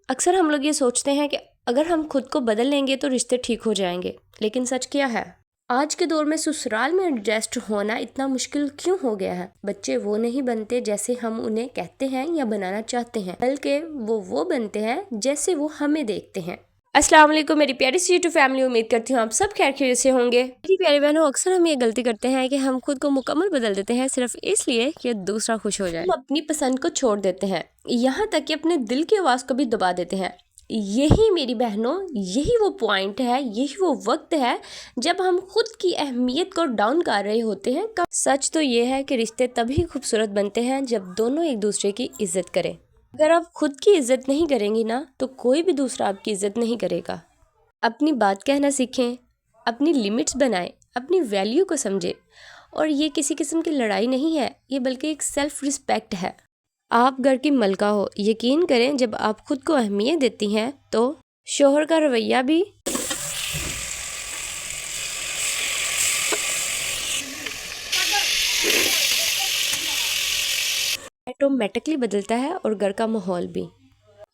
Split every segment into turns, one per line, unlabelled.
اکثر ہم لوگ یہ سوچتے ہیں کہ اگر ہم خود کو بدل لیں گے تو رشتے ٹھیک ہو جائیں گے، لیکن سچ کیا ہے؟ آج کے دور میں سسرال میں ایڈجسٹ ہونا اتنا مشکل کیوں ہو گیا ہے؟ بچے وہ نہیں بنتے جیسے ہم انہیں کہتے ہیں یا بنانا چاہتے ہیں، بلکہ وہ بنتے ہیں جیسے وہ ہمیں دیکھتے ہیں۔ السلام علیکم میری پیاری سی یوٹیوب فیملی، امید کرتی ہوں آپ سب خیر خیریت سے ہوں گے۔ میری پیاری بہنوں، اکثر ہم یہ غلطی کرتے ہیں کہ ہم خود کو مکمل بدل دیتے ہیں صرف اس لیے کہ دوسرا خوش ہو جائے۔ ہم اپنی پسند کو چھوڑ دیتے ہیں، یہاں تک کہ اپنے دل کی آواز کو بھی دبا دیتے ہیں۔ یہی میری بہنوں، یہی وہ پوائنٹ ہے، یہی وہ وقت ہے جب ہم خود کی اہمیت کو ڈاؤن کر رہے ہوتے ہیں۔ سچ تو یہ ہے کہ رشتے تبھی خوبصورت بنتے ہیں جب دونوں ایک دوسرے کی عزت کریں۔ اگر آپ خود کی عزت نہیں کریں گی نا تو کوئی بھی دوسرا آپ کی عزت نہیں کرے گا۔ اپنی بات کہنا سیکھیں، اپنی لیمٹس بنائیں، اپنی ویلیو کو سمجھیں، اور یہ کسی قسم کی لڑائی نہیں ہے، یہ بلکہ ایک سیلف رسپیکٹ ہے۔ آپ گھر کی ملکہ ہو، یقین کریں جب آپ خود کو اہمیت دیتی ہیں تو شوہر کا رویہ بھی آٹومیٹکلی بدلتا ہے، اور گھر کا ماحول بھی۔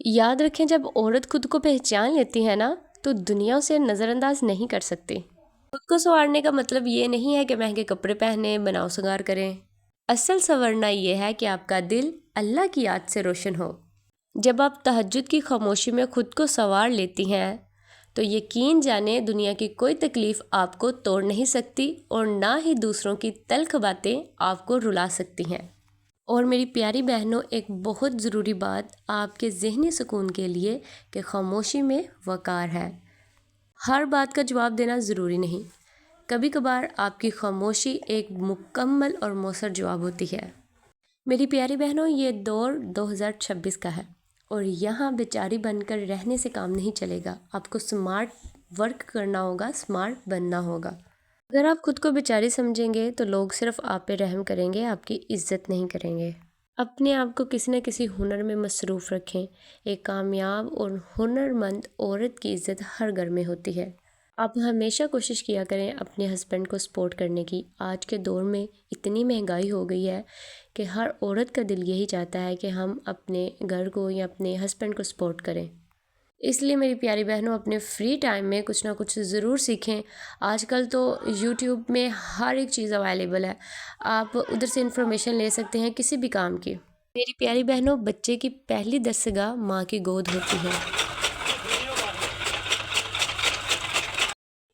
یاد رکھیں جب عورت خود کو پہچان لیتی ہے نا تو دنیا اسے نظر انداز نہیں کر سکتی۔ خود کو سنوارنے کا مطلب یہ نہیں ہے کہ مہنگے کپڑے پہنے، بناؤ سنگار کریں۔ اصل سنورنا یہ ہے کہ آپ کا دل اللہ کی یاد سے روشن ہو۔ جب آپ تہجد کی خاموشی میں خود کو سنوار لیتی ہیں تو یقین جانیں دنیا کی کوئی تکلیف آپ کو توڑ نہیں سکتی، اور نہ ہی دوسروں کی تلخ باتیں آپ کو رلا سکتی ہیں۔ اور میری پیاری بہنوں، ایک بہت ضروری بات آپ کے ذہنی سکون کے لیے کہ خاموشی میں وقار ہے۔ ہر بات کا جواب دینا ضروری نہیں، کبھی کبھار آپ کی خاموشی ایک مکمل اور مؤثر جواب ہوتی ہے۔ میری پیاری بہنوں، یہ دور 2026 کا ہے، اور یہاں بیچاری بن کر رہنے سے کام نہیں چلے گا۔ آپ کو سمارٹ ورک کرنا ہوگا، سمارٹ بننا ہوگا۔ اگر آپ خود کو بیچاری سمجھیں گے تو لوگ صرف آپ پہ رحم کریں گے، آپ کی عزت نہیں کریں گے۔ اپنے آپ کو کسی نہ کسی ہنر میں مصروف رکھیں۔ ایک کامیاب اور ہنرمند عورت کی عزت ہر گھر میں ہوتی ہے۔ آپ ہمیشہ کوشش کیا کریں اپنے ہسبینڈ کو سپورٹ کرنے کی۔ آج کے دور میں اتنی مہنگائی ہو گئی ہے کہ ہر عورت کا دل یہی چاہتا ہے کہ ہم اپنے گھر کو یا اپنے ہسبینڈ کو سپورٹ کریں۔ اس لیے میری پیاری بہنوں، اپنے فری ٹائم میں کچھ نہ کچھ ضرور سیکھیں۔ آج کل تو یوٹیوب میں ہر ایک چیز اویلیبل ہے، آپ ادھر سے انفارمیشن لے سکتے ہیں کسی بھی کام کی۔ میری پیاری بہنوں، بچے کی پہلی درسگاہ ماں کی گود ہوتی ہے۔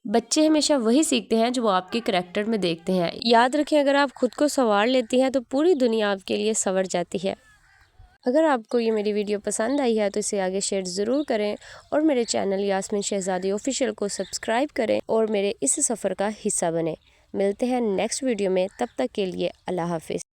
بچے ہمیشہ وہی سیکھتے ہیں جو وہ آپ کے کریکٹر میں دیکھتے ہیں۔ یاد رکھیں اگر آپ خود کو سنوار لیتی ہیں تو پوری دنیا آپ کے لیے سنور جاتی ہے۔ اگر آپ کو یہ میری ویڈیو پسند آئی ہے تو اسے آگے شیئر ضرور کریں، اور میرے چینل یاسمین شہزادی آفیشیل کو سبسکرائب کریں اور میرے اس سفر کا حصہ بنیں۔ ملتے ہیں نیکسٹ ویڈیو میں، تب تک کے لیے اللہ حافظ۔